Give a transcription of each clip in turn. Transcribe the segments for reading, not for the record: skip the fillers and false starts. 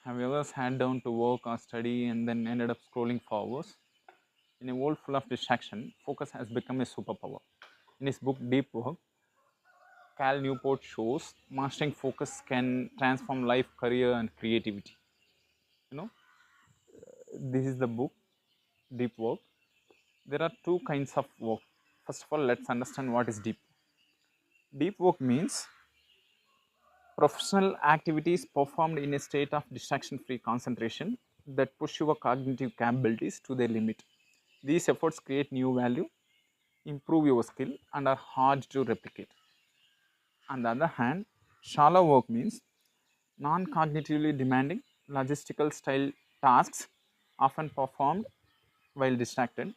Have you ever sat down to work or study and then ended up scrolling for hours? In a world full of distraction, focus has become a superpower. In his book Deep Work, Cal Newport shows mastering focus can transform life, career, and creativity. You know, this is the book Deep Work. There are two kinds of work. First of all, let's understand what is deep. Deep work means professional activities performed in a state of distraction free concentration that push your cognitive capabilities to their limit. These efforts create new value, improve your skill, and are hard to replicate. On the other hand, shallow work means non cognitively demanding, logistical style tasks often performed while distracted.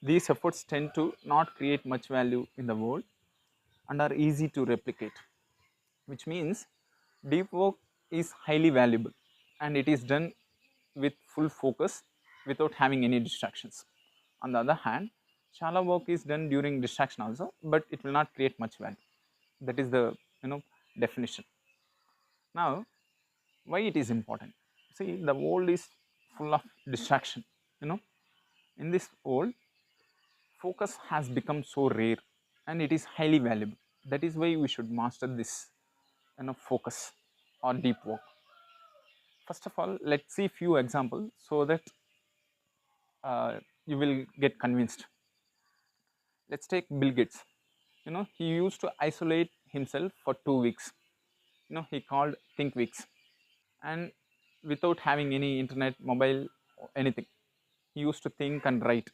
These efforts tend to not create much value in the world and are easy to replicate, which means deep work is highly valuable and it is done with full focus without having any distractions. On the other hand, shallow work is done during distraction also, but it will not create much value. That is the definition. Now, why it is important? See, the world is full of distraction. You know, in this world, focus has become so rare and it is highly valuable. That is why we should master this focus or deep work. First of all, let's see few examples so that you will get convinced. Let's take Bill Gates. He used to isolate himself for 2 weeks. He called think weeks, and without having any internet, mobile, or anything, he used to think and write.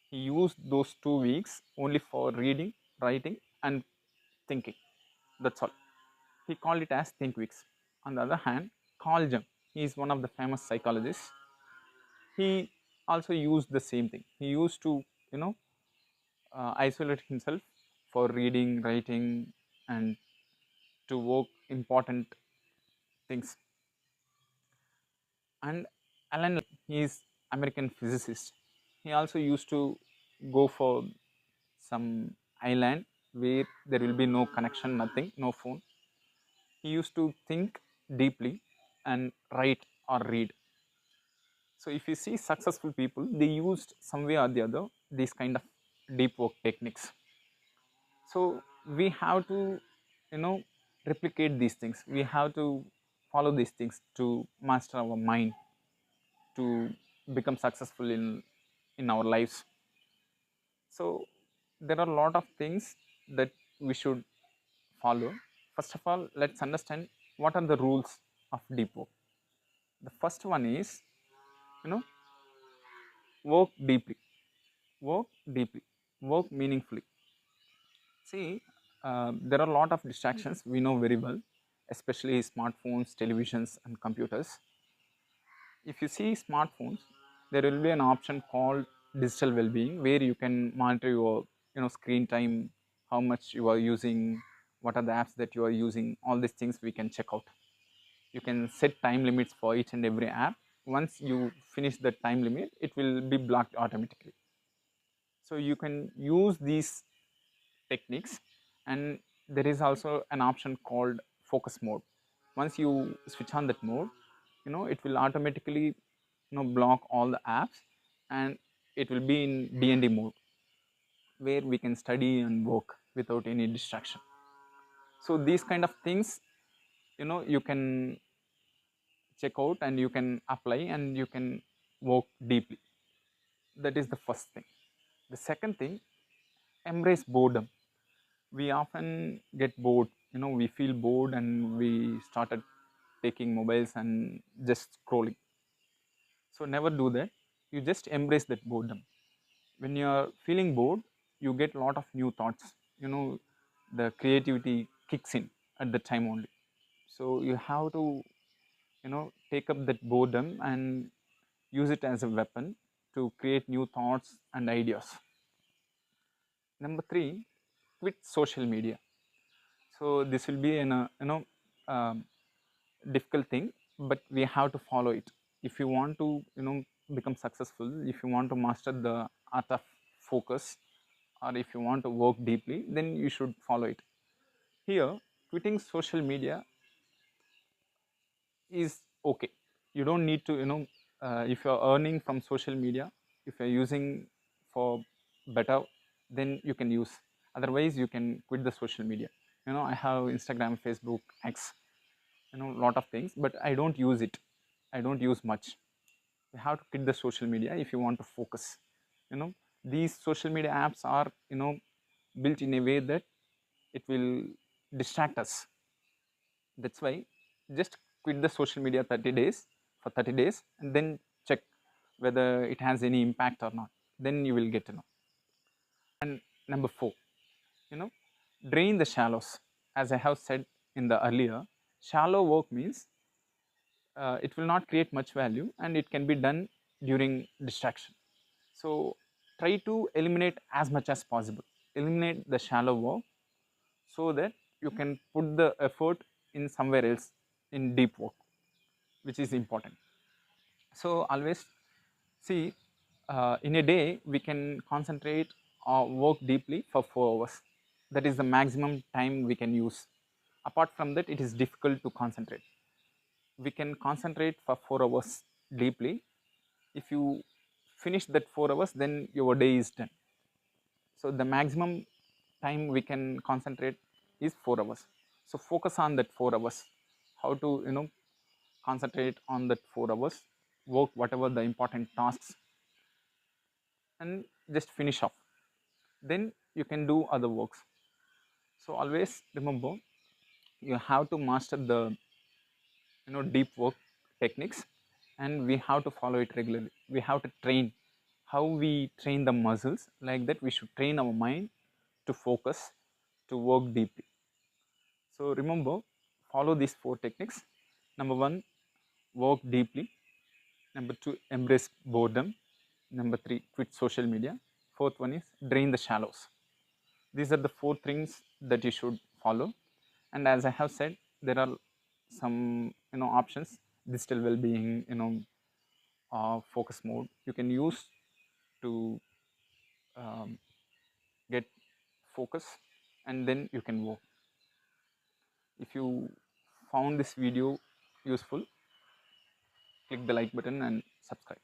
He used those 2 weeks only for reading, writing, and thinking. That's all. He called it as think weeks. On the other hand, Carl Jung, he is one of the famous psychologists. He also used the same thing. He used to, you know, isolate himself for reading, writing, and to work important things. And Alan, he is American physicist. He also used to go for some island where there will be no connection, nothing, no phone. He used to think deeply and write or read. So if you see successful people, they used some way or the other these kind of deep work techniques. So we have to, you know, replicate these things. We have to follow these things to master our mind, to become successful in our lives. So there are a lot of things that we should follow. First of all, let's understand what are the rules of deep work. The first one is, you know, work deeply, work deeply, work meaningfully. See, there are a lot of distractions we know very well, especially smartphones, televisions, and computers. If you see smartphones, there will be an option called digital well-being where you can monitor your screen time, how much you are using, what are the apps that you are using. All these things we can check out. You can set time limits for each and every app. Once you finish the time limit, it will be blocked automatically. So you can use these techniques, and there is also an option called focus mode. Once you switch on that mode, it will automatically block all the apps, and it will be in D&D mode where we can study and work without any distraction. So these kind of things, you can check out and you can apply and you can work deeply. That is the first thing. The second thing, embrace boredom. We often get bored, we feel bored and we started taking mobiles and just scrolling. So never do that. You just embrace that boredom. When you are feeling bored, you get a lot of new thoughts. The creativity kicks in at the time only. So you have to take up that boredom and use it as a weapon to create new thoughts and ideas. Number three, quit social media. So this will be an um, difficult thing, but we have to follow it. If you want to become successful, if you want to master the art of focus, or if you want to work deeply, then you should follow it. Here, quitting social media is okay. you don't need to, if you're earning from social media, if you're using for better, then you can use. Otherwise you can quit the social media. I have Instagram, Facebook, X, lot of things, but I don't use it. I don't use much. You have to quit the social media if you want to focus. These social media apps are built in a way that it will distract us. That's why just quit the social media 30 days, for 30 days, and then check whether it has any impact or not. Then you will get to know. And number 4, you know drain the shallows. As I have said in the earlier, shallow work means it will not create much value and it can be done during distraction. So try to eliminate as much as possible. Eliminate the shallow work so that you can put the effort in somewhere else, in deep work, which is important. So always see, in a day we can concentrate or work deeply for 4 hours. That is the maximum time we can use. Apart from that, it is difficult to concentrate. We can concentrate for 4 hours deeply. If you finish that 4 hours, then your day is done. So the maximum time we can concentrate is 4 hours. So focus on that 4 hours. How to concentrate on that 4 hours, work whatever the important tasks, and just finish off. Then you can do other works. So always remember, you have to master the deep work techniques, and we have to follow it regularly. We have to train. How we train the muscles, like that we should train our mind to focus, to work deeply. So remember, follow these 4 techniques. Number 1, work deeply. Number 2, embrace boredom. Number 3, quit social media. Fourth one is drain the shallows. These are the 4 things that you should follow. And as I have said, there are some options: digital well-being, focus mode you can use to um, get focus, and then you can work. If you found this video useful, click the like button and subscribe.